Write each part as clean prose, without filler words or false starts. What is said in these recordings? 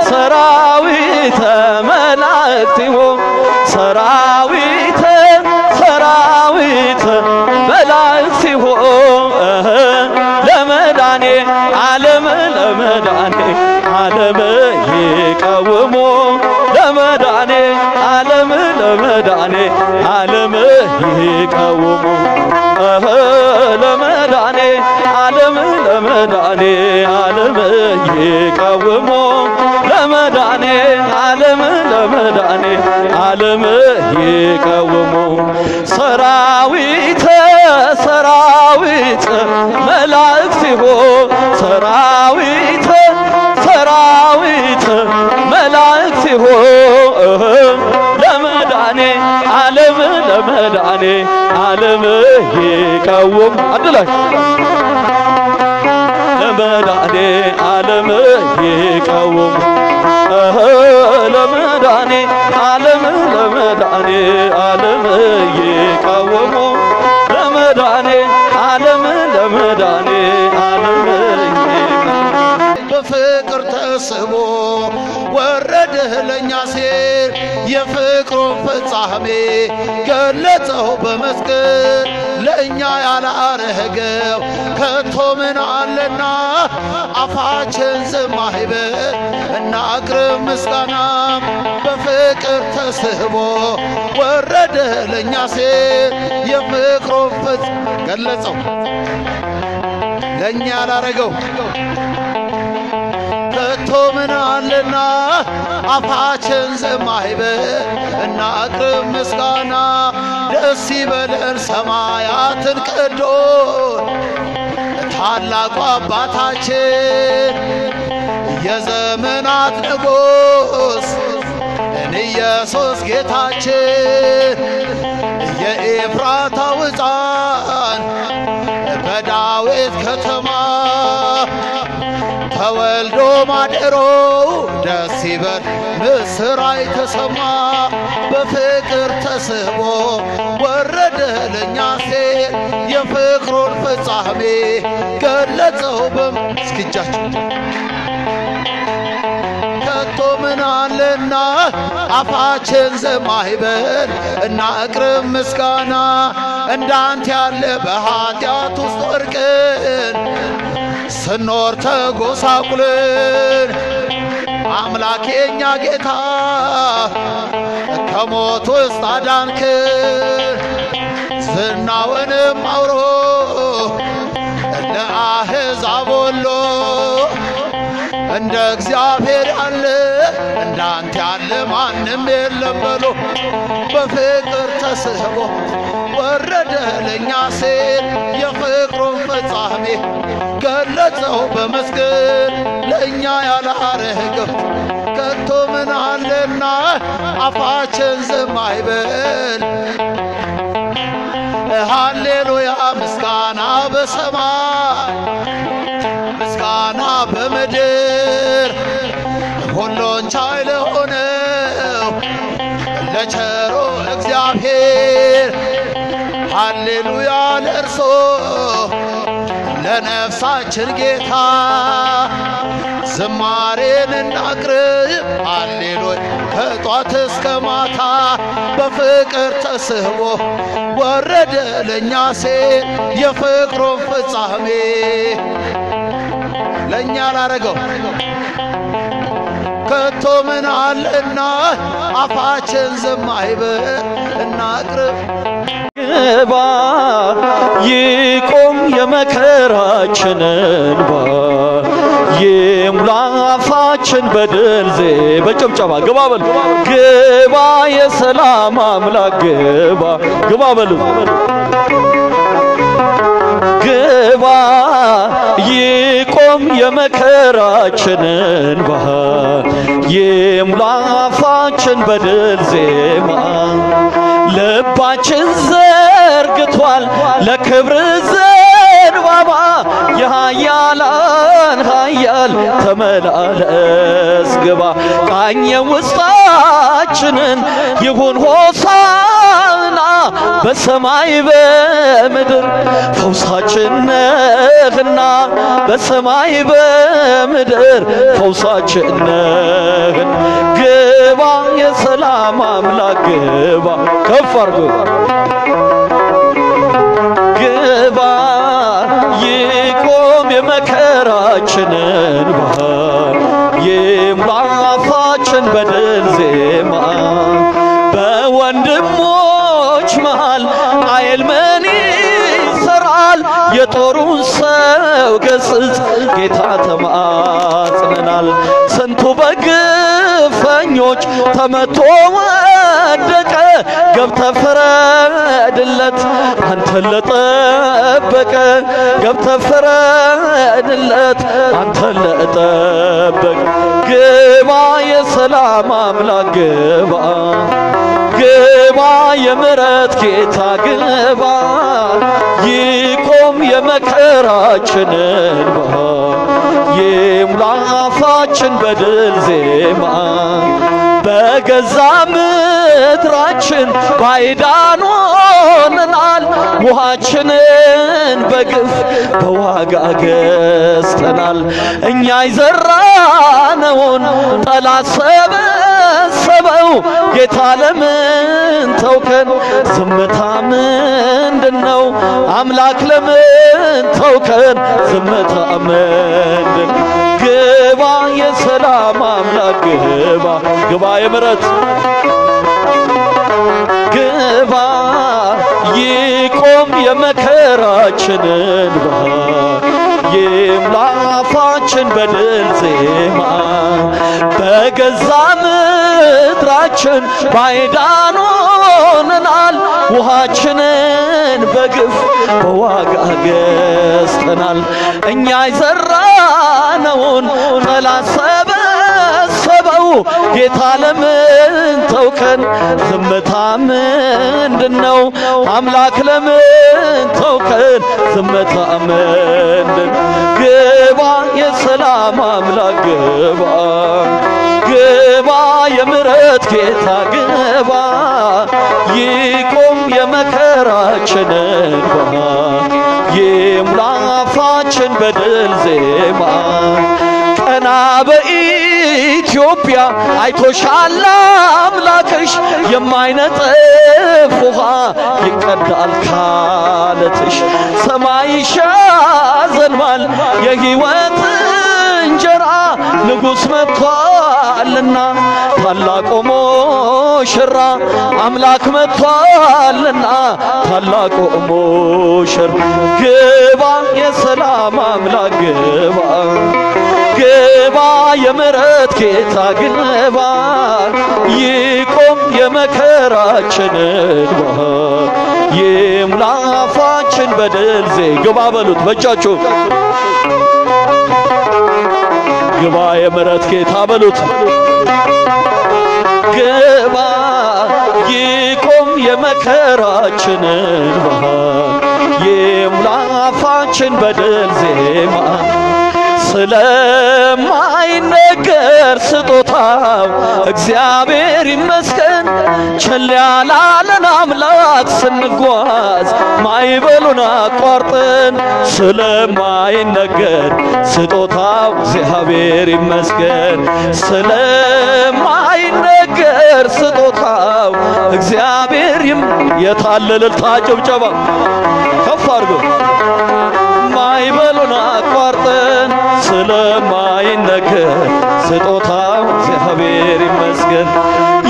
ሰራዊተ መላእክቲሁ ሰራዊተ መላእክቲሁ ለመዳኔ ዓለም ይቀውሙ ለመዳኔ ዓለም ይቀውሙ ለመዳኔ ዓለም ይቀውሙ ለመዳኔ ዓለም ይቀውሙ ሰራዊተ መላእክቲሁ ሰራዊተ መላእክቲሁ ለመዳኔ ዓለም ይቀውሙ አድላይ ለመዳኔ ዓለም ይቀውሙ ለመዳኔ ዓለም ይቀውሙ ለመዳኔ ዓለም በፍቅር ተስቦ ወረደ ለኛ ሲል የፍቅሩን ፍጻሜ ገለጸው በመስቀል ለኛ ያላረገው ከቶ ምን አለና አፋችን ዝም አይበል እናቅርብ ምስጋና በፍቅር ተስቦ ወረደ ለኛ ሲል የፍቅሩን ፍጻሜ ገለጸው ለኛ ያላረገው ከቶ ምን አለና አፋችን ዝም አይበል እናቅርብ ምስጋና ደስ ይበለን ሰማያትን ቀዶ ታላቁ አባታችን የዘመናት ንጉሥ ኢየሱስ ጌታችን የኤፍራታው ሕፃን በዳዊት ከተማ ተወልዶ ማደሮ ደስ ይበል ምስራይ ተሰማ በፍቅር ተስቦ ወረደ ለኛ ሲል የፍቅሩን ፍጻሜ ገለጸው በመስኪጃቸው ከቶ ምን አለና አፋችን ዝም አይበል እናቅርብ ምስጋና እንዳንተ ያለ በኃጢአት ውስጥ ወርቅን ስኖር ተጎሳቁልን አምላኬኛ ጌታ ከሞት ውስጥ አዳንክን ዝናውንም አውሮ ለአሕዛብ ሁሉ እንደ እግዚአብሔር ያለ እንዳንተ ያለ ማንም የለም በሉ በፍቅር ተስቦ ወረደ ለኛ ሲል የፍቅሩን ፍጻሜ ገለጸው በመስቀል ለኛ ያላረገው ከቶ ምን አለና አፋችን ዝም አይበል ሃሌሉያ ምስጋና በሰማይ ምስጋና በምድር ሁሉን ቻይ ለሆነው ለቸሩ እግዚአብሔር ሃሌሉያ ለእርሱ ለነፍሳችን ጌታ ዝማሬን እናቅርብ ሃሌሉያ ከጧት እስከ ማታ በፍቅር ተስቦ ወረደ ለኛ ሲል የፍቅሩን ፍጻሜ ለኛ ላረገው ከቶ ምን አለና አፋችን ዝም አይበል እናቅርብ ግባ ይቆም የመከራችን እንባ ይሙላ አፋችን በድል በጭብጨባ ግባ በሉ ግባ የሰላም አምላክ ግባ በሉ ግባ ይቆም የመከራችን እንባ ይሙላ አፋችን በድል ዜማ ልባችን ዘርግቷል ለክብር ዘንባባ የኃያላን ኃያል ተመላለስ ግባ ቃኘ ውስጣችንን ይሁን ሆሳዕና በሰማይ በምድር ፈውሳችን ነህና በሰማይ በምድር ፈውሳችን ነህ ግባ የሰላም አምላክ ግባ ከፍ አድርጉ ግባ ይቆም የመከራችንን ባህር ይምላ አፋችን በድል ዜማ በወንድሞች መሃል ኃይል ምን ይሰራል የጦሩን ሰው ገስጽ ጌታ ተማጽነናል ስንቱ በግፈኞች ተመቶ ወደቀ ገብተህ ፍረድለት አንተን ለጠበቀ ገብተህ ፍረድለት አንተን ለጠበቀ ግባ የሰላም አምላክ ግባ ግባ የምሕረት ጌታ ግባ ይቆም የመከራችንን ባህር ይሙላ አፋችን በድል ዜማ በገዛ ምድራችን ባይዳን ሆነናል ውሃችንን በግፍ በዋጋ ገዝተናል እኛ የዘራነውን ጠላት ሰበሰበው ጌታ ለምን ተውከን ዝምታ ምንድነው አምላክ ለምን ተውከን ዝምታ ምንድን ግባ የሰላም አምላክ ግባ ግባ የምሕረት ግባ ይቆም የመከራችንን ባህር ይምላ አፋችን በድል ዜማ በገዛ ምድራችን ባይዳን ሆነናል ውሃችንን በግፍ በዋጋ ገዝተናል እኛ የዘራነውን ጠላት ሰበሰበው ጌታ ለምን ተውከን ዝምታ ምንድነው አምላክ ለምን ተውከን ዝምታ ምንድን ግባ የሰላም አምላክ ግባ ግባ የምሕረት ጌታ ግባ ይቆም የመከራችንን ባህር ይሙላ አፋችን በድል ዜማ ቀና በኢትዮጵያ አይቶሻል አምላክሽ የማይነጥፍ ውሃ ይቀዳል ካለትሽ ሰማይሽ ያዘንባል የሕይወት እንጀራ ንጉሥ መጥቷልና ታላቁ ሙሽራ አምላክ መጥቷልና ታላቁ ሙሽራ ግባ የሰላም አምላክ ግባ ግባ የምሕረት ጌታ ግባ ይቆም የመከራችንን ባህር ይሙላ አፋችን በድል ግባ በሉት በእጃችሁ ግባ የምሕረት ጌታ በሉት ግባ ይቆም የመከራችንን ባህር ይሙላ አፋችን በድል ዜማ ስለማይነገር ስጦታው እግዚአብሔር ይመስገን ቸል ያላለን አምላክ ስንጓዝ ማይበሉን አቋርጠን ስለማይነገር ስጦታው እግዚአብሔር ይመስገን ስለማይነገር ስጦታው እግዚአብሔር የታለልታ ጭብጨባ ከፍ አድርጎ ማይበሉን አቋርጠን ስለማይነገር ስጦታው እግዚአብሔር ይመስገን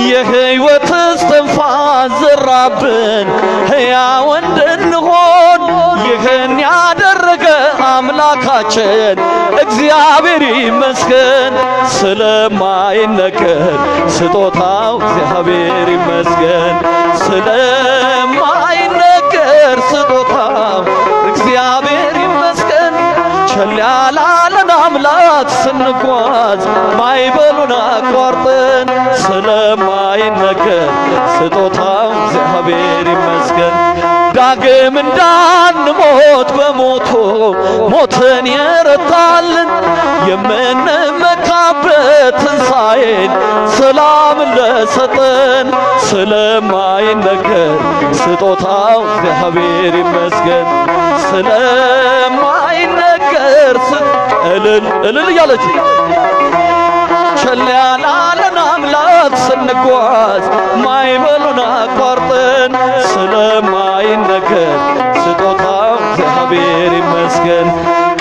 የሕይወት እስትንፋስ ዘራብን ሕያው እንድንሆን ይህን ያደረገ አምላካችን እግዚአብሔር ይመስገን ስለማይነገር ስጦታው እግዚአብሔር ይመስገን ስለማይነገር ስጦታው እግዚአብሔር ይመስገን ቸል ያላለን አምላክ ስንጓዝ ማይበሉን አቋርጠን ስለማይነገር ስጦታው እግዚአብሔር ይመስገን ዳግም እንዳንሞት በሞቱ ሞትን የረታልን የምንመካበት ትንሣኤ ትንሣኤን ሰላም ለሰጠን ስለማይነገር ስጦታው እግዚአብሔር ይመስገን ስለማይነገር እልል እያለች ቸል ያላለን አምላክ ስንጓዝ ማይበሉን አቋርጠን ስለማይነገር ስጦታው እግዚአብሔር ይመስገን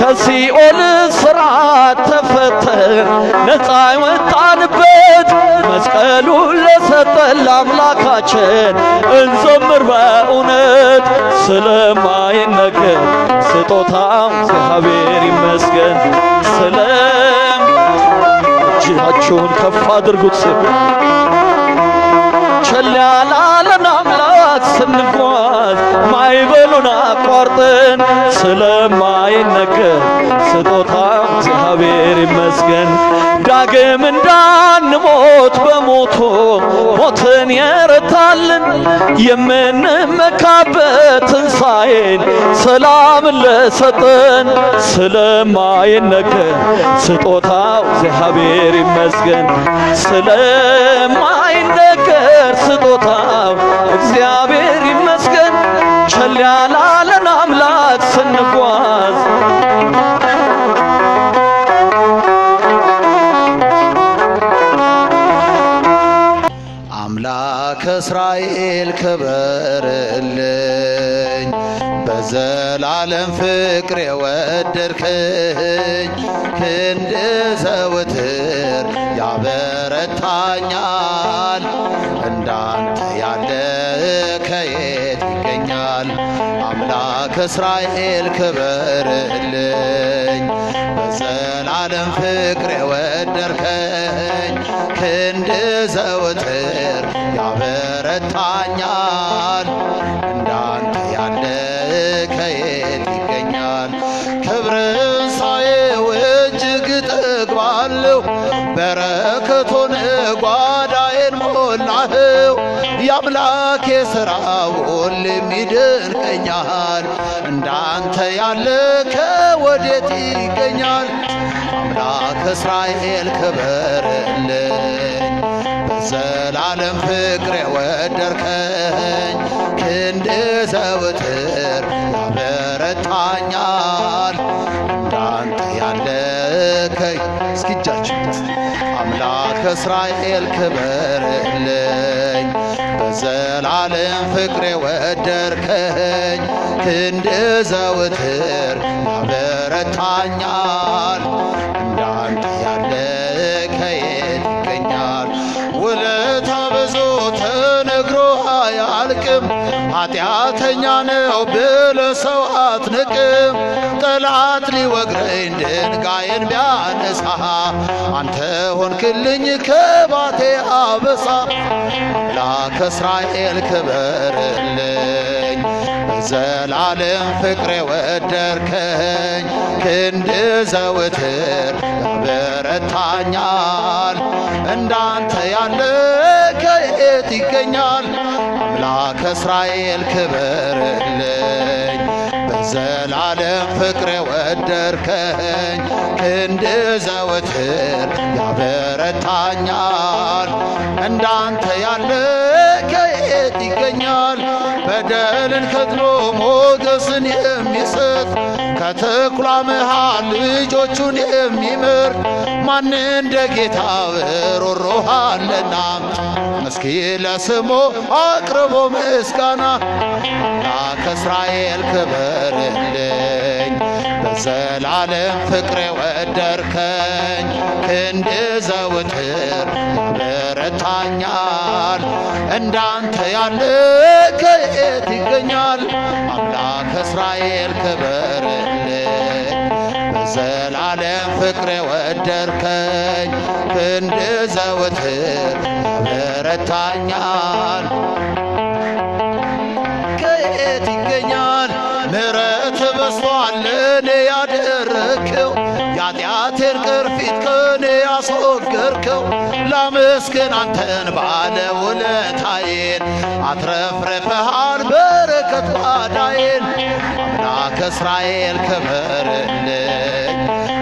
ከሲኦል ስራት ተፈተን ነፃ ወጣንበት መስቀሉን ለሰጠን ለአምላካችን እንዘምር በእውነት ስለማይነገር ስጦታው እግዚአብሔር ይመስገን እጃችሁን ከፍ አድርጉት ቸል ያላለን አምላክ ስንጓዝ ማይበሉን አቋርጠን ስለማይነገር ስጦታው እግዚአብሔር ይመስገን ዳግም እንዳንሞት በሞቱ ሞትን የረታልን የምንመካበት ትንሣኤን ሰላምን ለሰጠን ስለማይነገር ስጦታው እግዚአብሔር ይመስገን ስለማይነገር ስጦታው እግዚአብሔር ይመስገን ቸል ያላለን አምላክ ስንጓዝ አምላክ እስራኤል ክበርልኝ በዘላለም ፍቅር የወደድከኝ ክንድ ዘወትር ያበረታኛል እንዳንተ ያለ ከየት ይገኛል አምላክ እስራኤል ክበርልኝ በዘላለም ፍቅር የወደድከኝ ክንድ ዘወትር ያበረታኛል እንዳንተ ያለ ከየት ይገኛል ክብርን ሳየው እጅግ እጠግባለሁ በረከቱን ጓዳዬን ሞላኸው የአምላኬ ሥራው ሁሌም ይደንቀኛል እንዳንተ ያለ ከወዴት ይገኛል አምላክ እስራኤል ክበርልኝ በዘላለም ፍቅር የወደድከኝ ክንድ ዘወትር ያበረታኛል እንዳንተ ያለ እስኪ እጃችሁ አምላክ እስራኤል ክበርልኝ በዘላለም ፍቅር የወደድከኝ ክንድ ዘወትር ያበረታኛል እንዳንተ ያለ ከየት ይገኛል ውለታ ብዙ ተነግሮ አያልቅም ኃጢአተኛ ነው ብለህ ሰው አትንቅም ጠላት ሊወግረኝ ድንጋይን ቢያነሳ አንተ ሆንክልኝ ከባቴ አበሳ አምላክ እስራኤል ክበርልኝ በዘላለም ፍቅር የወደድከኝ ክንድ ዘወትር ያበረታኛል እንዳንተ ያለ ከየት ይገኛል አምላክ እስራኤል ክበርልኝ በዘላለም ፍቅር የወደድከኝ ክንድ ዘወትር ያበረታኛል እንዳንተ ያለ ከየት ይገኛል በደልን ከድኖ ሞገስን የሚሰጥ ከተኩላ መሃል ልጆቹን የሚመርጥ ማን እንደ ጌታ ሮሮህ አለና እስኪ ለስሙ አቅርቦ ምስጋና አምላክ እስራኤል ክበርልኝ በዘላለም ፍቅር የወደድከኝ ክንድ ዘወትር ያበረታኛል እንዳንተ ያለ ከየት ይገኛል አምላክ እስራኤል ክበርልኝ በዘላለም ፍቅር የወደድከኝ ክንድ ዘወትር ያበረታኛል ከየት ይገኛል ምሕረት በዝቷል ለኔ ያደረግከው የኃጢአቴን ቅርፊት ከኔ ያስወገድከው ላመስግን አንተን ባለውለታዬን አትረፍርፈሃል በረከት ጓዳዬን አምላክ እስራኤል ክበርልኝ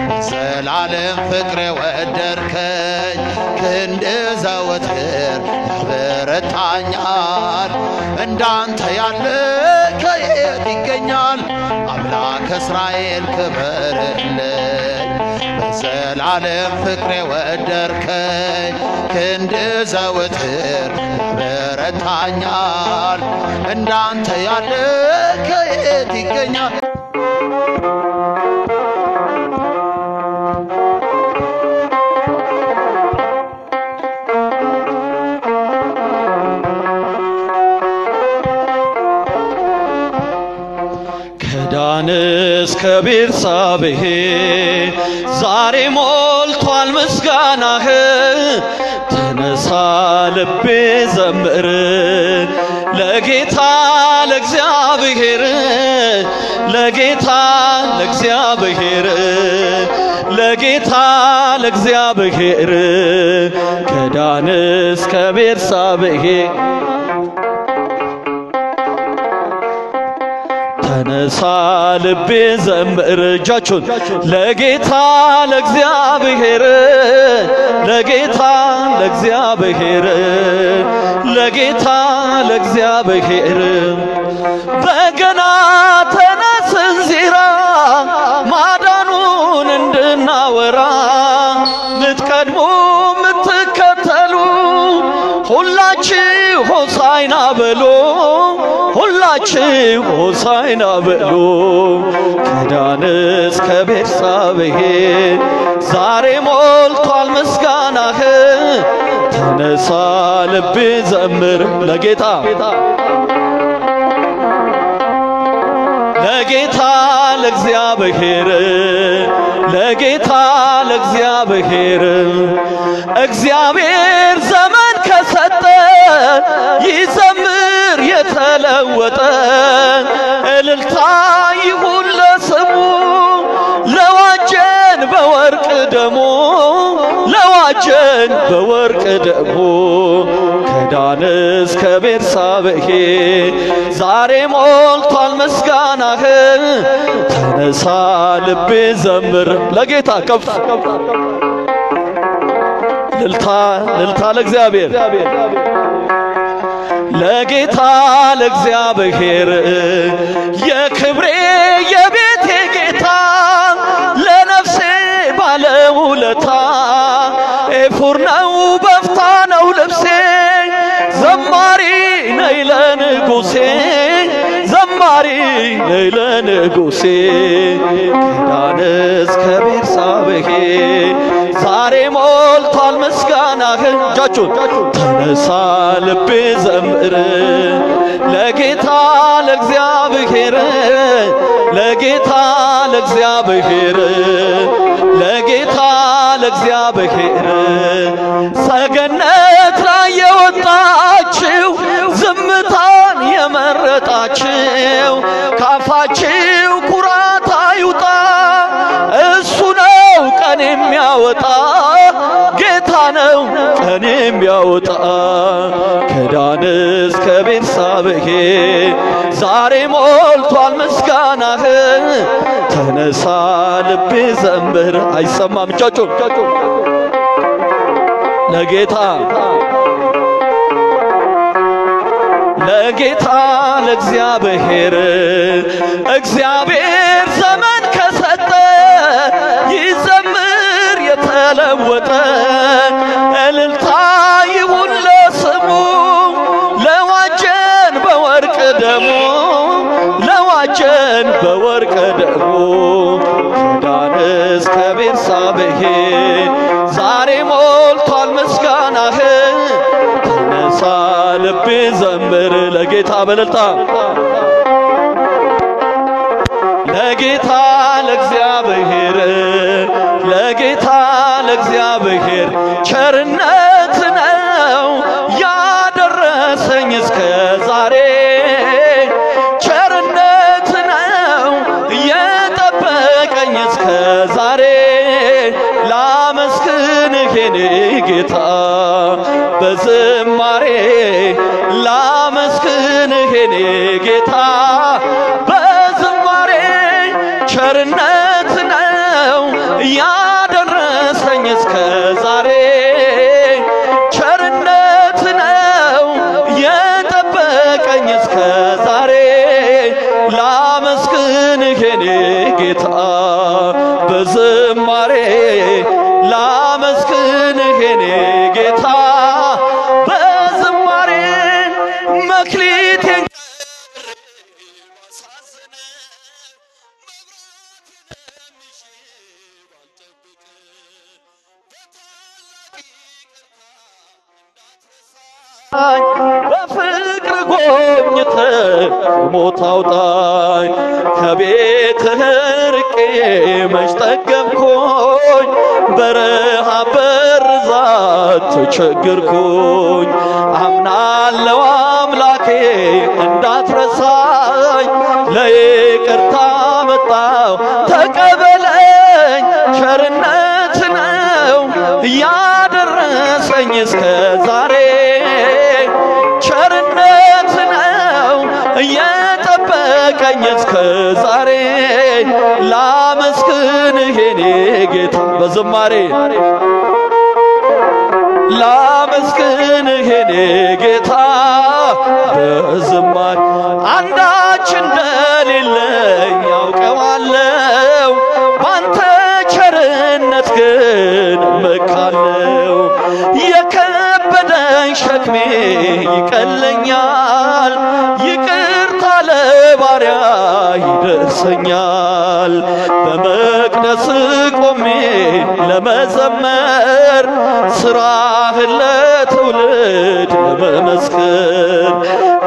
በዘላለም ፍቅር የወደድከኝ ክንድ ዘወትር ያበረታኛል እንዳንተ ያለ ከየት ይገኛል አምላክ እስራኤል ክበርልኝ በዘላለም ፍቅሬ ወደርከኝ ክንድ ዘወትር ያበረታኛል እንዳንተ ያለ ከየት ይገኛል ከዳን እስከ ቤርሳቤህ ዛሬ ሞልቷል ምስጋናህ ተነሳ ልቤ ዘምር ለጌታ ለእግዚአብሔር ለጌታ ለእግዚአብሔር ለጌታ ለእግዚአብሔር ከዳን እስከ ቤርሳቤህ ተነሳ ልቤ ዘምር እጃችሁን ለጌታ ለእግዚአብሔር ለጌታ ለእግዚአብሔር ለጌታ ለእግዚአብሔር በገና ተነስ እንዚራ ማዳኑን እንድናወራ ምትቀድሙ ምትከተሉ ሁላችሁ ሆሳዕና በሉ ሁላችሁ ሆሳዕና በሉ ከዳን እስከ ቤርሳቤህ ዛሬ ሞልቷል ምስጋናህ ተነሳ ልቤ ዘምር ለጌታ ለጌታ ለእግዚአብሔር ለጌታ ለእግዚአብሔር እግዚአብሔር ዘመን ከሰጠ ይዘምር የተለወጠ እልልታ ይሁን ለስሙ ለዋጀን በወርቅ ደሙ ለዋጀን በወርቅ ደሙ ከዳን እስከ ቤርሳቤህ ዛሬ ሞልቷል ምስጋናህ ተነሳ ልቤ ዘምር ለጌታ ከፍ እልልታ ለእግዚአብሔር ለጌታ ለእግዚአብሔር የክብሬ የቤቴ ጌታ ለነፍሴ ባለውለታ ኤፉር ነው በፍታ ነው ልብሴ ዘማሪ ነይ ለንጉሴ ዘማሪ ነይ ለንጉሴ ከዳን እስከ ቤርሳቤህ ዛሬ ሞልቷል ምስጋናህ እጃችሁን ተነሳ ልቤ ዘምር ለጌታ ለእግዚአብሔር ለጌታ ለእግዚአብሔር ለጌታ ለእግዚአብሔር ሰገነት ላይ የወጣችው ዝምታን የመረጣችው ካፋችው ኩራት አይውጣ እሱ ነው ቀን የሚያወጣ ጌታ ነው ቀን የሚያወጣ ከዳን እስከ ቤርሳቤህ ዛሬ ሞልቷል ምስጋናህ ተነሳ ልቤ ዘምር አይሰማም እጃችሁን ለጌታ ለጌታ ለእግዚአብሔር እግዚአብሔር ዘመን ከሰጠ ይዘምር የተለወጠ እልልታ ይሁን ለስሙ ለዋጀን በወርቅ ደሙ ለዋጀን በወርቅ ደሙ ከዳን እስከ ቤርሳቤህ ዛሬ ሞልቷል ምስጋናህ ተነሳ ልቤ ዘምር ለጌታ በእልልታ ለጌታ ለእግዚአብሔር ለጌታ ለእግዚአብሔር ቸርነት ነው ያደረሰኝ እስከ ዛሬ ቸርነት ነው የጠበቀኝ እስከ ዛሬ ላመስግንህ የኔ ጌታ በዝማሬ ላመስግንህ የኔ ጌታ በዝማሬ ቸርነት ነው ያደረሰኝ እስከ ዛሬ የኔ ጌታ በዝማሬ መክሊቴን በፍቅር ጎብኝተ ሞት አውጣኝ ከቤትህ ርቄ መች ጠገብኩኝ በረሃብ በርዛት ተቸገርኩኝ አምናለሁ አምላኬ እንዳትረሳኝ ለይቅርታ መጣሁ ተቀበለኝ ቸርነት ነው ያደረሰኝ እስከ ዛሬ ቸርነት ነው የጠበቀኝ እስከ ዛሬ ላመስግንህ የኔ ጌታ በዝማሬ ላመስግንህ የኔ ጌታ በዝማሬ አንዳች እንደሌለኝ ያውቀዋለሁ ባንተ ቸርነት ግን እመካለሁ የከበደኝ ሸክሜ ይቀለኛል ይቅርታ ለባሪያ ይደርሰኛል በመቅደስ ቆሜ ለመዘመር ስራህን ለትውልድ ለመመስከር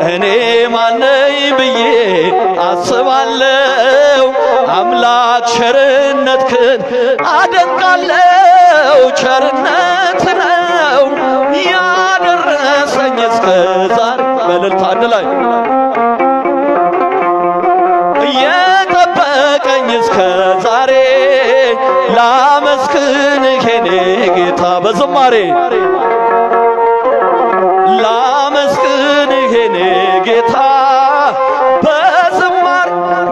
እኔ ማነኝ ብዬ አስባለሁ አምላክ ቸርነትህን አደንቃለሁ ቸርነት ነው ያደረሰኝ እስከ ዛሬ በእልልታ አንድ ላይ የጠበቀኝ እስከ ዛሬ ላመስግንህ የኔ ጌታ በዝማሬ ላመስግንህ የኔ ጌታ በዝማሬ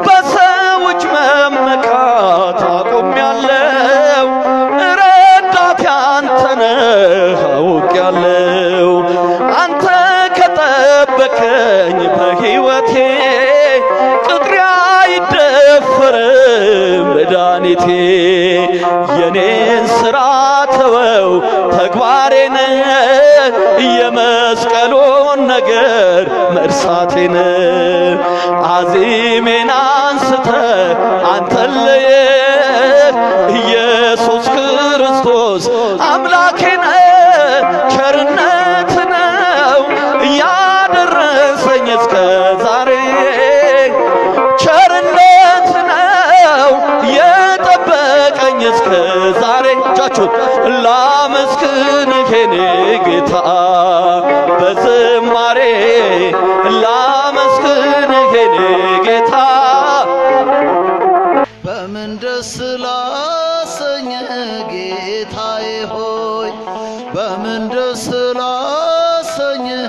በሰዎች መመካት አቁሜያለሁ ረዳቴ አንተ ነህ አውቄያለሁ አንተ ከጠበከኝ በሕይወቴ ቅጥሬ አይደፈርም መድኃኒቴ የኔን ሥራ ተወው ተግባሬን የመስቀሉን ነገር መርሳቴን አዚሜን አንስተ አንተን ለየህ ኢየሱስ ክርስቶስ አምላኬን ቸርነት ነው ያደረሰኝ እስከ ዛሬ ቸርነት ነው የጠበቀኝ እስከ ዛሬ እጃችሁን ላመስግንህ የኔ ጌታ በዝማሬ ላመስግንህ የኔ ጌታ በምን ደስ ላሰኘህ ጌታዬ ሆይ በምን ደስ ላሰኘህ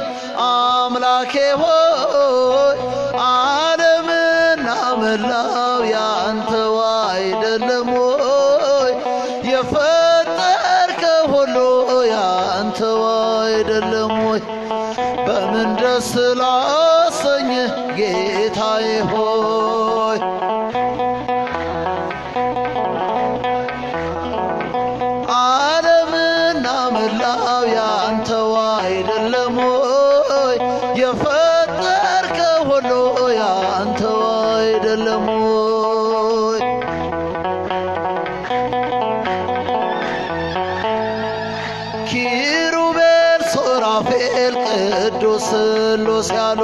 አምላኬ ሆይ ዓለምና መላው ያንተው አይደለም ሆይ የፈጠርከው ሁሉ ያንተው አይደለም ሆይ በምን ደስ ላሰኘህ ጌታዬ ሆይ ዓለምና መላው ያንተው አይደለም ሆይ የፈጠርከው ሁሉ ያንተው አይደለም ሆይ ኪሩቤል ሱራፌል ቅዱስ ስሉስ ያሉ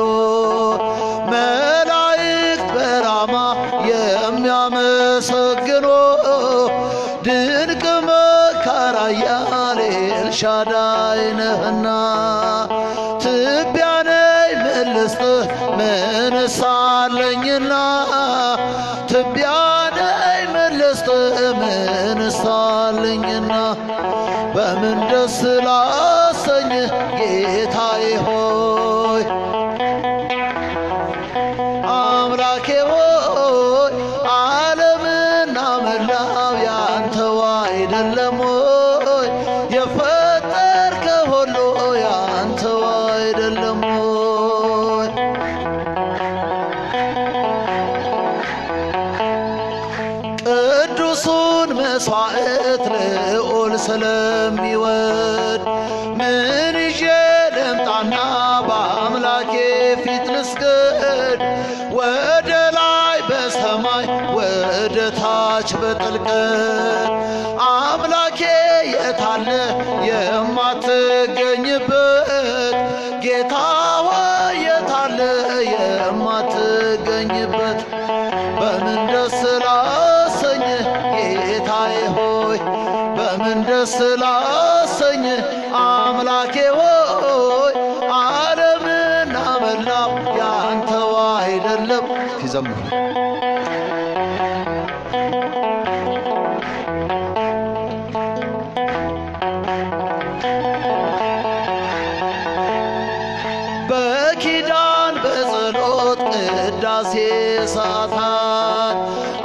መላእክት በራማ የሚያመሰግኑ ድንቅ መካር ኃያል ኤልሻዳይ ነህና ትቢያ ነኝ ምን ልስጥህ ምንስ አለኝና ትቢያ ነኝ ምን ልስጥህ ምንስ አለኝና በምን ደስ ላሰኝህ ጌታዬ ሆይ አምላኬ ሆይ ዓለምና መላው ያንተው አይደለም ሆይ የፈጠርከው ሁሉ ያንተው አይደለም ሆይ ቅዱሱን መስዋዕት ልዑል ስለሚወ የሚወድ ምን ይዤ ልምጣና በአምላኬ ፊት ልስገድ? ወደ ላይ በሰማይ ወደ ታች በጥልቀት አምላኬ የታለ የማትገኝበት? ጌታ ሆይ የታለ የማትገኝበት? በምን ደስ ላሰኝህ ጌታዬ ሆይ በምን ደስ ላሰኝህ አምላኬ ሆይ ዓለምና መላው ያንተው አይደለም? ሲዘምሩ በኪዳን በጸሎት ቅዳሴ ሰዓታት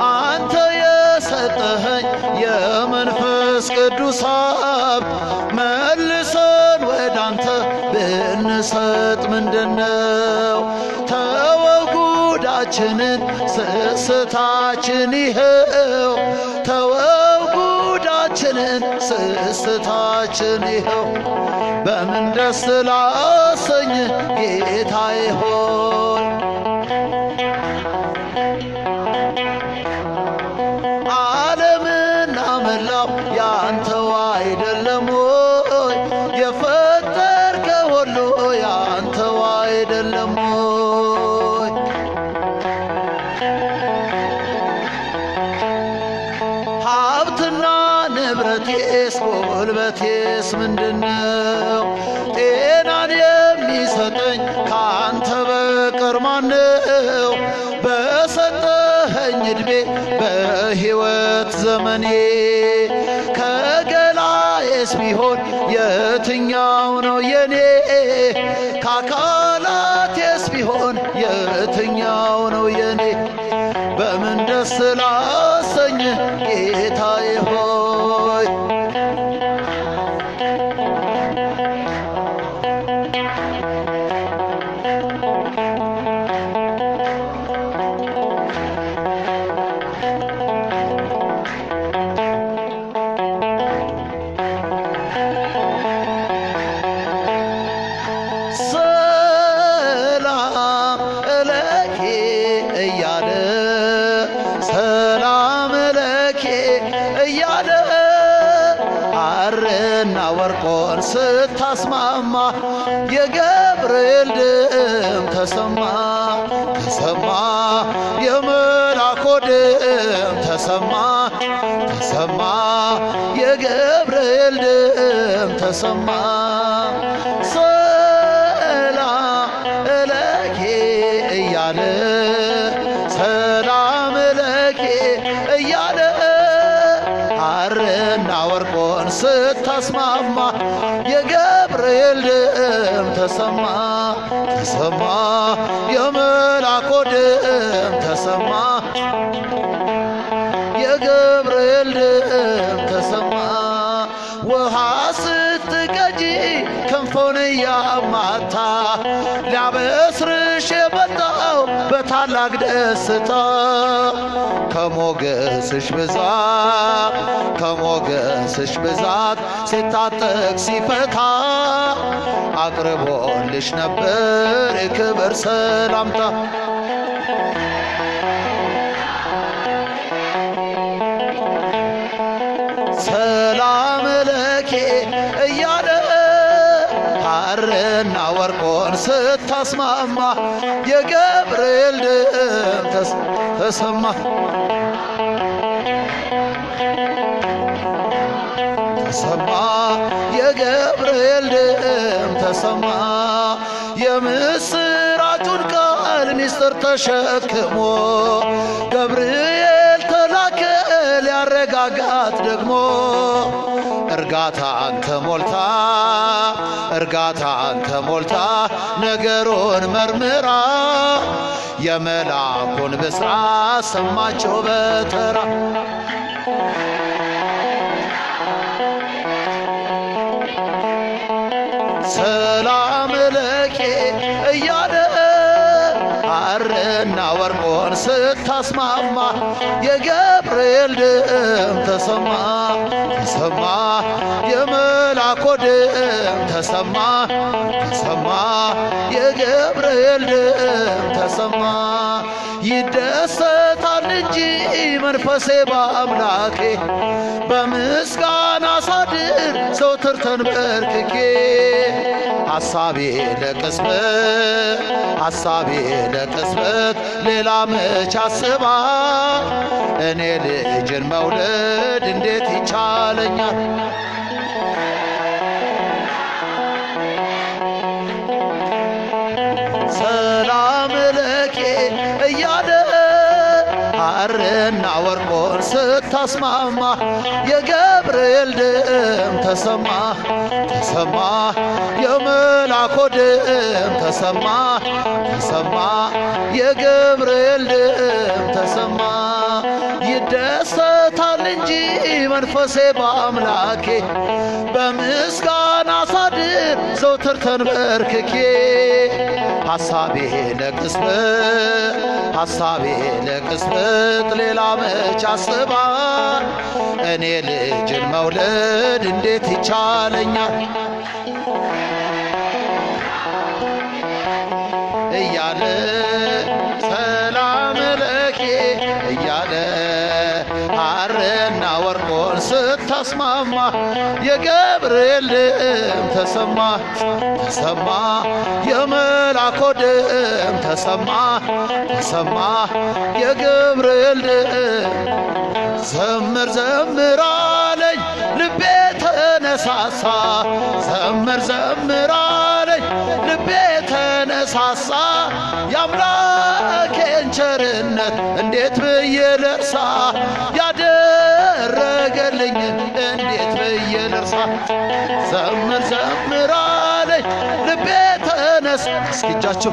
አንተ የሰጠኸኝ የመንፈስ ቅዱስ ሀብት መልሰን ወደ አንተ ብንሰጥ ምንድነው? ተወው ጉዳችንን ስስታችን ይኸው ተወው ጉዳችንን ስስታችን ይኸው በምን ደስ ላሰኝህ ጌታዬ ሆይ ዓለምና መላው ያንተው አይደለም ሆይ የፈጠርከው ሁሉ ያንተው አይደለም ሆይ ሀብትና ንብረቴስ ጉልበቴስ ምንድነው? ጤናን የሚሰጠኝ ካንተ በቀር ማነው? በሰጠኸኝ ዕድሜ በሕይወት ዘመኔ ከገላዬስ ቢሆን የትኛው ነው የኔ? ከአካላቴስ ቢሆን የትኛው ነው የኔ? በምን ደስ ላሰኝህ ጌታዬ ሆይ ሰላም ለኪ እያለ ሰላም ለኪ እያለ ሐርና ወርቆን ስታስማማ የገብርኤል ድምፅ ተሰማ ተሰማ የመላኮ ድምፅ ተሰማ ተሰማ የገብርኤል ድምፅ ተሰማ ሰላም ለኪ እያለ ሰላም ለኪ እያለ ሐርና ወርቆን ስታስማማ የገብርኤል ድምፅ ተሰማ ተሰማ የመላኮ ድምፅ ተሰማ የገብርኤል ድምፅ ተሰማ ውሃ ስትቀጂ ክንፉን እያማታ ሊያበስርሽ የመጣው በታላቅ ደስታ ከሞገስሽ ብዛት ሲታጠቅ ሲፈታ አቅርቦልሽ ነበር የክብር ሰላምታ ሰላም ለኪ እያለ ሐርና ወርቆን ስታስማማ የገብርኤል ድምፅ ተሰማ ተሰማ የገብርኤል ድምፅ ተሰማ የምስራቹን ቃል ሚስጥር ተሸክሞ ገብርኤል ተላከ ሊያረጋጋት ደግሞ እርጋታን ተሞልታ ነገሩን መርምራ የመላኩን ብስራት ሰማቸው በተራ ሰላም ለኪ እያለ ሐርና ወርቆን ስታስማማ የገብርኤል ድምፅ ተሰማ ተሰማ የመላ የመላኩ ድምፅ ተሰማ ተሰማ የገብርኤል ድምፅ ተሰማ ይደሰታል እንጂ መንፈሴ በአምላኬ በምስጋና ሳድር ዘወትር ተንበርክኬ ሐሳቤ ለቅጽበት ሌላ መች አስባል እኔ ልጅን መውለድ እንዴት ይቻለኛል ሰላም ለኬ እያለ ሐርና ወርቆን ስታስማማ የገብርኤል ድምፅ ተሰማ ተሰማ የመላኩ ድምፅ ተሰማ ተሰማ የገብርኤል ድምፅ ተሰማ ይደሰታል እንጂ መንፈሴ በአምላኬ በምስጋና ሳድር ዘወትር ተንበርክኬ ሐሳቤ ለቅጽበት ሌላ መች አስባል እኔ ልጅን መውለድ እንዴት ይቻለኛል እያለ ሰላም ለኬ እያለ ሐርና ወርቆን ስታስማማ የገብርኤል ድምፅ ተሰማ ተሰማ የመላኩ ድምፅ ተሰማ ተሰማ የገብርኤል ድምፅ ዘምር አለኝ ልቤ ተነሳሳ ዘምር አለኝ ልቤ ተነሳሳ የአምላኬን ቸርነት እንዴት ብዬ ልርሳ ያደረገልኝን እንዴት ብዬ ልርሳ ዘምር አለኝ ልቤ ተነሳ እስኪ እጃችሁ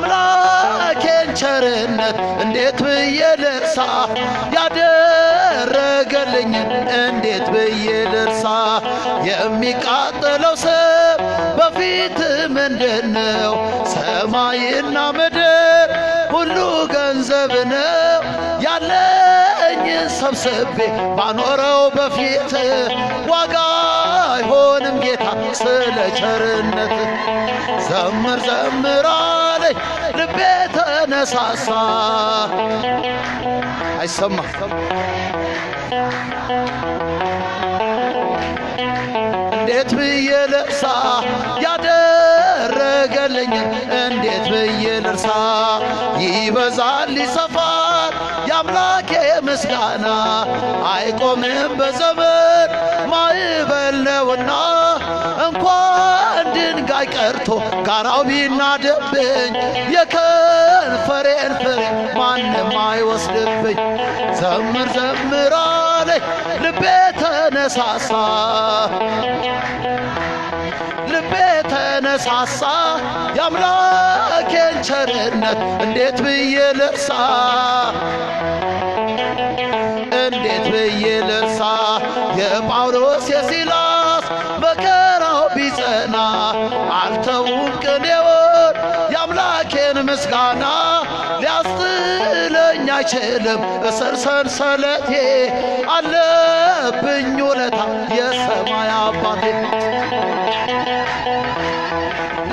የአምላኬን ቸርነት እንዴት ብዬ ልርሳ ያደረገልኝን እንዴት ብዬ ልርሳ የሚቃጠለው ሰብ በፊት ምንድነው ሰማይና ምድር ሁሉ ገንዘብ ነው ያለኝን ሰብስቤ ባኖረው በፊት ዋጋ አይሆንም ጌታ ስለ ቸርነት ዘምር አለኝ ልቤ ተነሳሳ አይሰማ እንዴት ብዬ ልርሳ ያደረገልኝን እንዴት ብዬ ልርሳ ይበዛል ይሰፋል የአምላኬ ምስጋና አይቆምም በዘመን ማዕበል ነውና እንኳን ድንጋይ ቀርቶ ጋራው ቢናድብኝ የከንፈሬን ፍሬ ማንም አይወስድብኝ ዘምር አለኝ ልቤ ተነሳሳ ልቤ ተነሳሳ የአምላኬን ቸርነት እንዴት ብዬ ልርሳ እንዴት ብዬ ልርሳ የጳውሎስ የሲላስ መከራው ቢጸና አልተውም ቅኔውን የአምላኬን ምስጋና ሊያስጥለኝ አይችልም እስር ሰንሰለቴ አለብኝ ውለታ የሰማይ አባቴ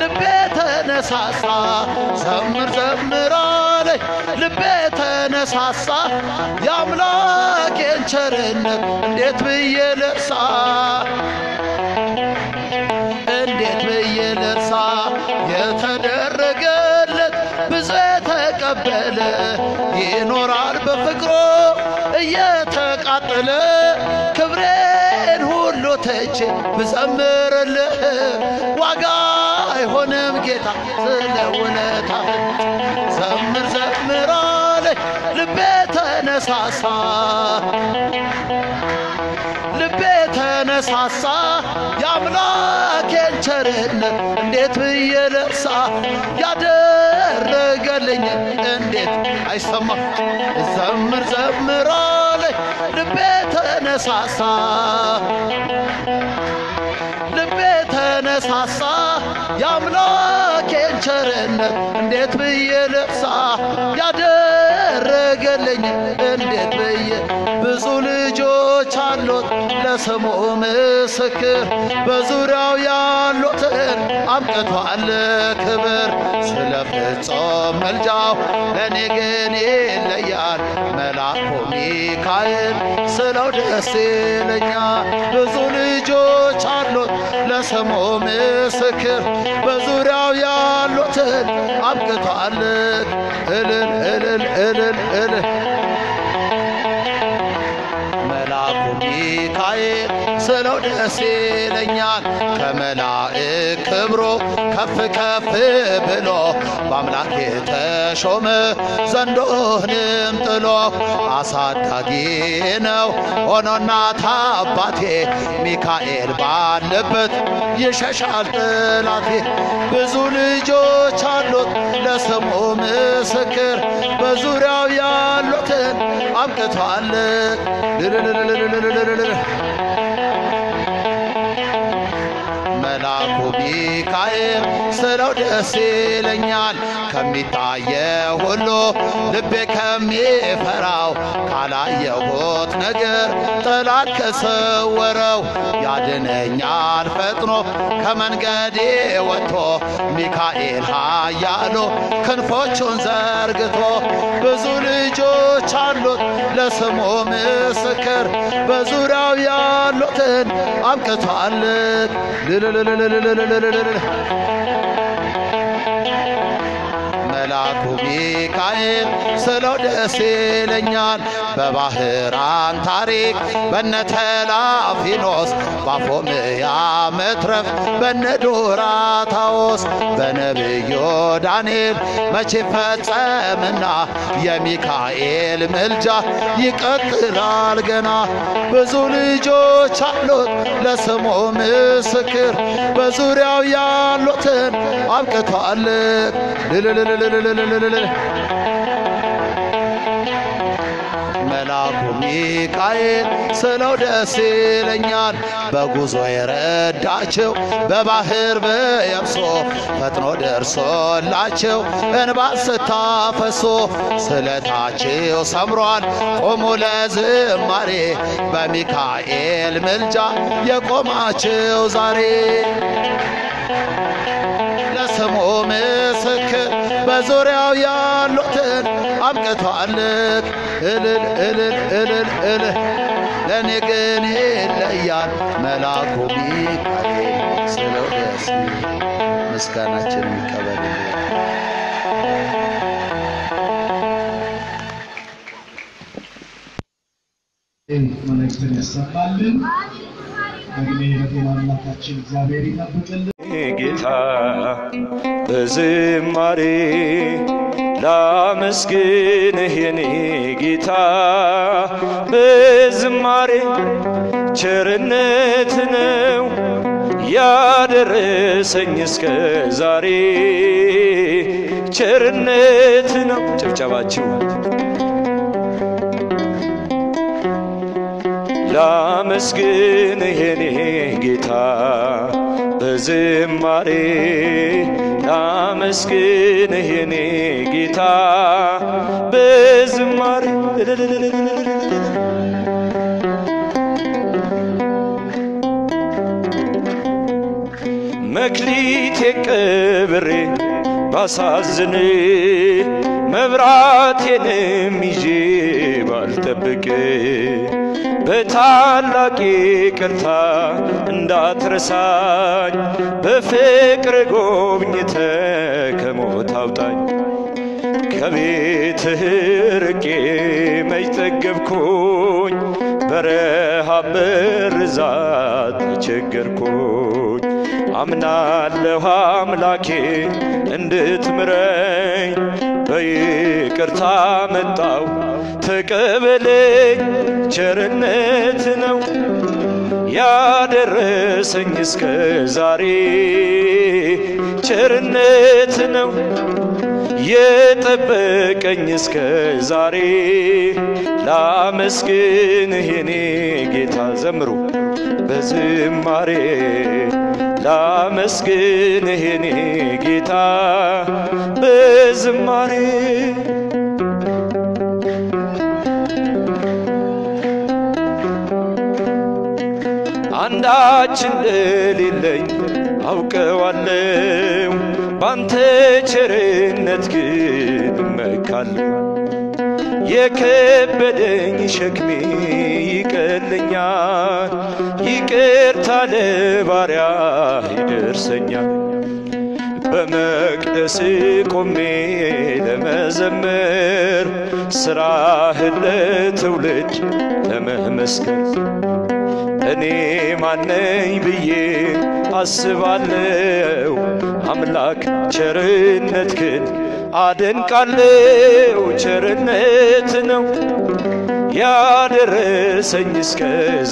ልቤ ተነሳሳ ዘምር አለኝ ልቤ ተነሳሳ የአምላኬን ቸርነት እንዴት ብዬ ልርሳ እንዴት ብዬ ልርሳ የተደረገለት ብዙ የተቀበለ ይኖራል በፍቅሩ እየተቃጠለ ክብሬን ሁሉ ትቼ ብዘምርልህ ዋጋ አይሆንም ጌታ ስለ ውለታህ ዘምር አለኝ ልቤ ተነሳሳ ልቤ ተነሳሳ የአምላኬን ቸርነት እንዴት ብዬ ልርሳ ያደረገልኝ እንዴት አይሰማ ዘምር አለኝ ልቤ ተነሳሳ ልቤ ተነሳሳ የአምላኬን ቸርነት እንዴት ብዬ ልርሳ ያደረገልኝ እንዴት ብዬ ብዙ ልጆች አሉት ለስሙ ምስክር በዙሪያው ያሉትን አብቅቷል ክብር ስለ ፍጹም መልጃው ለኔ ግን ይለያል መልአኩ ሚካኤል ስለው ደስ ይለኛል ብዙ ልጆች አሉት ለስሙ ምስክር በዙሪያው ያሉትን አብቅቷል እልል እልል እልል እልል መልአኩ ሚካኤል ስለው ደስ ይለኛል ከመላእክት ክብሩ ከፍ ከፍ ብሎ በአምላክ የተሾመ ዘንዶንም ጥሎ አሳዳጊ ነው ሆኖና አባቴ ሚካኤል ባለበት ይሸሻል ጠላቴ ብዙ ልጆች አሉት ለስሙ ምስክር በዙሪያው ያሉትን አብቅቷል መልአኩ ሚካኤል ስለው ደስ ይለኛል ከሚታየው ሁሉ ልቤ ከሚፈራው ካላየሁት ነገር ጠላት ከሰወረው ያድነኛል ፈጥኖ ከመንገዴ ወጥቶ ሚካኤል ኃያሉ ክንፎቹን ዘርግቶ ብዙ ልጆች አሉት ለስሙ ምስክር በዙሪያው ያሉትን አብቅቷል መልአኩ ሚካኤል ስለው ደስ ይለኛል በባህራን ታሪክ በነተላፊኖስ ባፎምያ መትረፍ በነዶራታዎስ በነብዩ ዳንኤል መቼ ፈጸምና የሚካኤል ምልጃ ይቀጥላል ገና ብዙ ልጆች አሉት ለስሙ ምስክር በዙሪያው ያሉትን አብቅቷል መልአኩ ሚካኤል ስለው ደስ ይለኛል በጉዞ የረዳቸው በባህር በየብሶ ፈጥኖ ደርሶላቸው እንባ ስታፈሶ ስለታቸው ሰምሯል ቆሙ ለዝማሬ በሚካኤል ምልጃ የቆማቸው ዛሬ ለስሙ ምስክር በዙሪያው ያሉትን አብቅቷል እልል እልል እልል እልል ለኔ ግን ይለያል መልአኩ ሚካኤል ስለው ደስ ምስጋናችን ይቀበልልን መልእክትን ያሰማልን በእግዚአብሔር አምላካችን እግዚአብሔር ይጠብቅልን ጌታ በዝማሬ ላመስግንህ የኔ ጌታ በዝማሬ ቸርነት ነው ያደረሰኝ እስከ ዛሬ ቸርነት ነው ጭብጨባችሁ ላመስግንህ የኔ ጌታ በዝማሬ ላመስግንህ የኔ ጌታ በዝማሬ መክሊቴ ቀብሬ ባሳዝን መብራቴንም ይዤ ባልጠብቅ በታላቅ ይቅርታ እንዳትረሳኝ በፍቅር ጎብኝተህ ከሞት አውጣኝ ከቤትህ ርቄ መች ጠገብኩኝ በረሃብ በርዛት ተቸገርኩኝ አምናለሁ አምላኬ እንድትምረኝ በይቅርታ መጣው ተቀበለኝ ቸርነት ነው ያደረሰኝ እስከ ዛሬ ቸርነት ነው የጠበቀኝ እስከ ዛሬ ላመስግንህ የኔ ጌታ ዘምሩ በዝማሬ ላመስግንህ የኔ ጌታ በዝማሬ አንዳች እንደሌለኝ አውቀዋለሁ ባንተ ቸርነት ግን እመካለሁ የከበደኝ ሸክሜ ይቀለኛል ይቅርታ ለባሪያ ይደርሰኛል በመቅደስ ቆሜ ለመዘመር ስራህን ለትውልድ ለመመስከር እኔ ማነኝ ብዬ አስባለሁ አምላክ ቸርነትህን አደንቃለሁ ቸርነት ነው ያደረሰኝ እስከ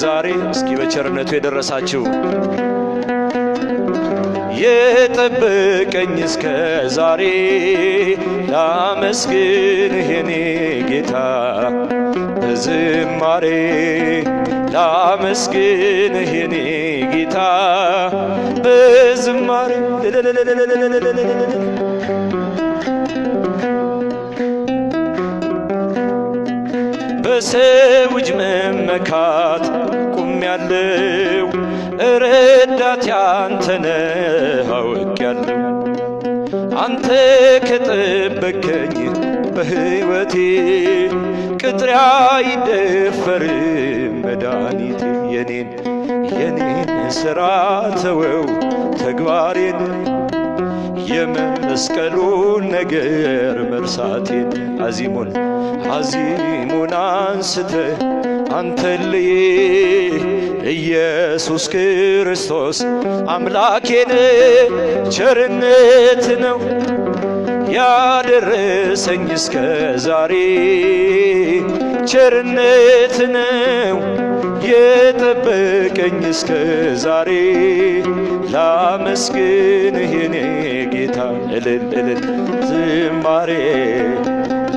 ዛሬ እስኪ በቸርነቱ የደረሳችሁ የጠበቀኝ እስከ ዛሬ ላመስግንህ የኔ ጌታ በዝማሬ ላመስግንህ የኔ ጌታ በዝማሬ በሰዎች መመካት ቆሜያለሁ ረዳቴ አንተ ነህ አውቄያለሁ አንተ ከጠበቅከኝ በሕይወቴ ቅጥሬ አይደፈርም መድኃኒቴ የኔን ሥራ ተወው ተግባሬን የመስቀሉን ነገር መርሳቴን አዚሙን አንስተህ አንተልዬ ኢየሱስ ክርስቶስ አምላኬን ቸርነት ነው ያደረሰኝ እስከ ዛሬ ቸርነት ነው የጠበቀኝ እስከ ዛሬ ላመስግንህ የኔ ጌታ እልል ዝማሬ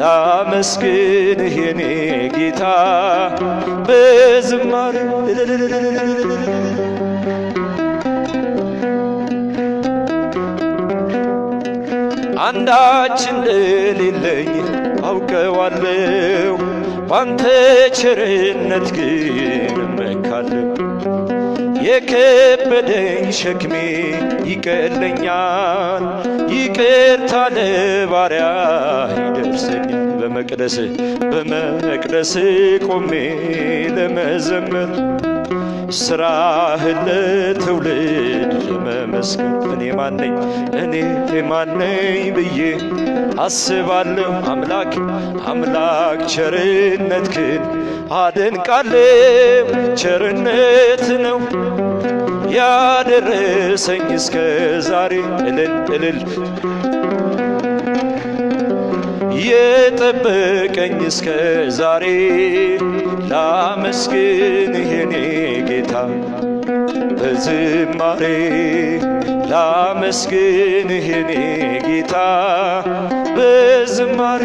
ላመስግንህ የኔ ጌታ በዝማሬ አንዳች እንደሌለኝ አውቀዋለሁ ባንተ ቸርነት ግን እመካለሁ የከበደኝ ሸክሜ ይቀለኛል ይቅርታ ለባሪያ ይደርሰኛል በመቅደስ ቆሜ ለመዘመር ስራህን ለትውልድ ለመመስከር እኔ ማነኝ ብዬ አስባለሁ አምላክ ቸርነትህን አደንቃለሁ ቸርነት ነው ያደረሰኝ እስከ ዛሬ እልል የጠበቀኝ እስከ ዛሬ ላመስግንህ የኔ ጌታ በዝማሬ ላመስግንህ የኔ ጌታ በዝማሬ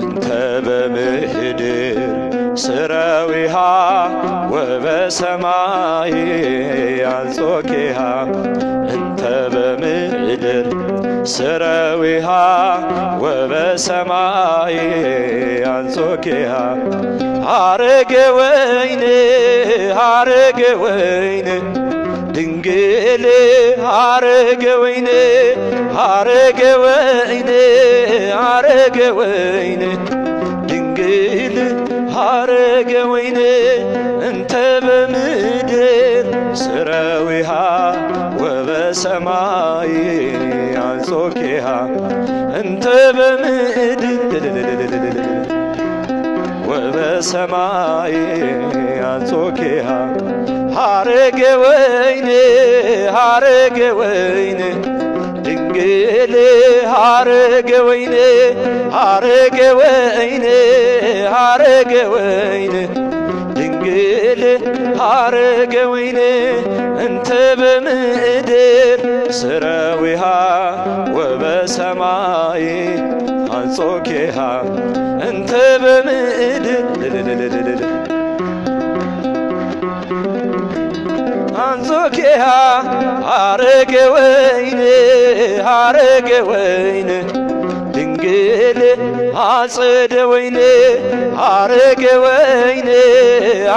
እንተ በምድር ስራዊሃ ወበሰማይ አንጾኪሃ እንተ በምድር ስራዊሃ ወበሰማይ አንጾኪሃ ሐረገ ወይን ድንግል ሐረገ ወይን ድንግል ሐረገ ወይን እንተ በምድር ስራዊሃ ወበሰማይ አንጾኪሃ እንተ በምድር ወበሰማይ አንጾኪሃ ሐረገ ወይን ድንግል ሐረገ ወይን ድንግል ሐረገ ወይን እንተ በምድር ስራዊሃ ወበሰማይ አንጾኪሃ እንተ በምድር አንጾኪሃ ሐረገ ወይን ድንግል አጸደ ወይኔ አረገ ወይኔ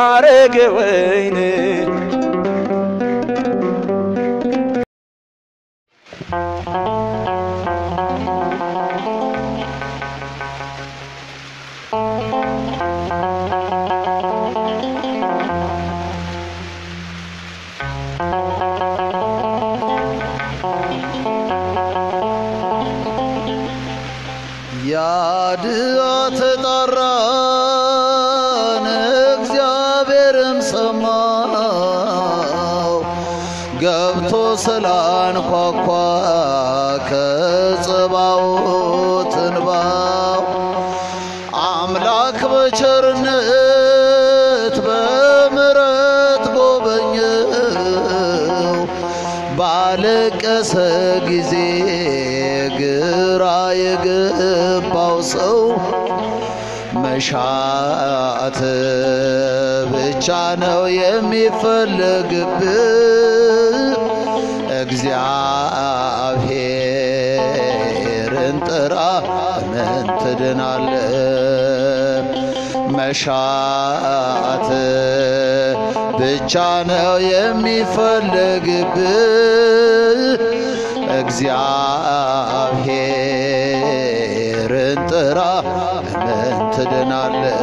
አረገ ወይኔ ያድአት ጠራን እግዚአብሔርም ሰማው ገብቶ ስላንኳኳ ከጸባዖት እንባው አምላክ በቸርነት በምሕረት ጎበኘው ባለቀሰ ጊዜ ግራ የገባው ሰው መሻት ብቻ ነው የሚፈለግብህ እግዚአብሔርን ጥራ ምን ትድናለህ መሻት ብቻ ነው የሚፈለግብህ እግዚአብሔርን ጥራ ምን ትድናለህ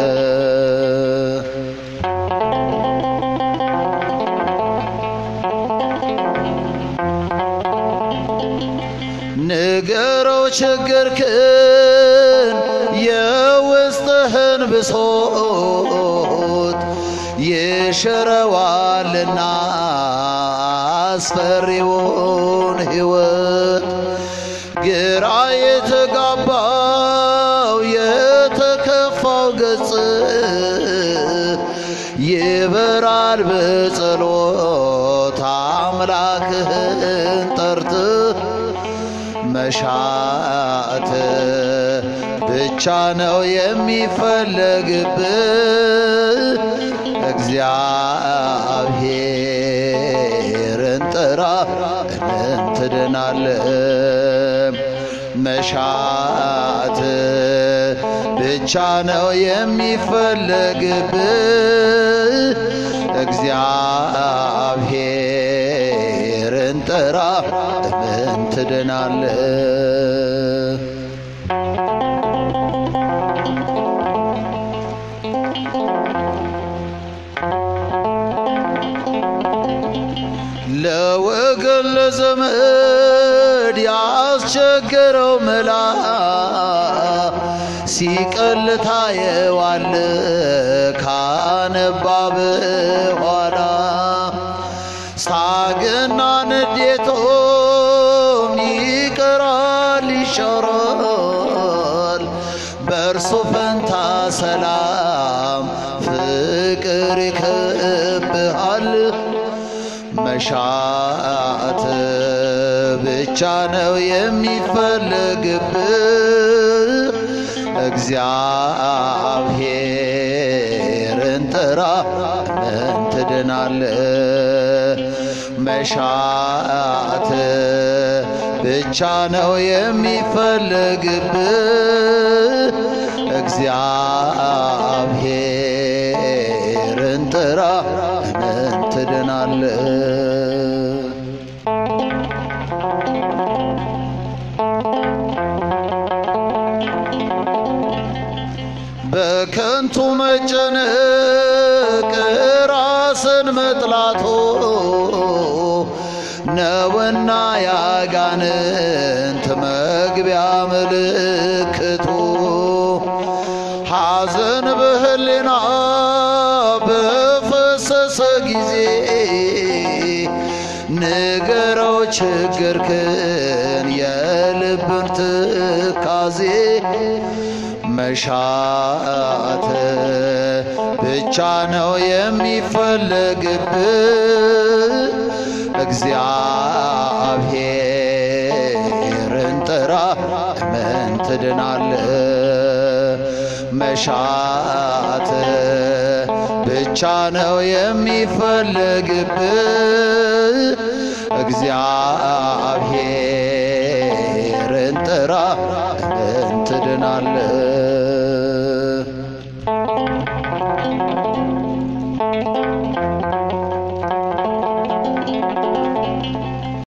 ንገረው ችግርህን የውስጥህን ብሶት ይሽረዋልና አስፈሪውን ሕይወት ግራ የተጋባው የተከፋው ገጽ ይበራል በጸሎት አምላክህን ጠርተህ መሻት ብቻ ነው የሚፈለግብህ እግዚአብሔርን ጥራ ምን ትድናለህ መሻት ብቻ ነው የሚፈለግብህ እግዚአብሔርን ጥራ ምን ትድናለህ ለወገን ለዘመድ ያስቸገረው መላ ሲቀል ታየዋለህ ካነባ በኋላ ሳግና ንዴቶም ይቀራል ይሻራል በእርሱ ፈንታ ሰላም ፍቅር ይከብሃል መሻት ብቻ ነው የሚፈለግብህ እግዚአብሔርን ጥራ ምን ትድናለህ መሻት ብቻ ነው የሚፈለግብህ እግዚአብሔርን ጥራ ምን ትድናለህ በከንቱ መጨነቅ ራስን መጥላቶ ነውና ያጋንንት መግቢያ ምልክቱ ሐዘን በህሊና በፈሰሰ ጊዜ ንገረው ችግርህን የልብን ትካዜ መሻት ብቻ ነው የሚፈለግብህ እግዚአብሔርን ጥራ ምን ትድናለህ መሻት ብቻ ነው የሚፈለግብህ እግዚአብሔርን ጥራ ለምን ትድናለህ?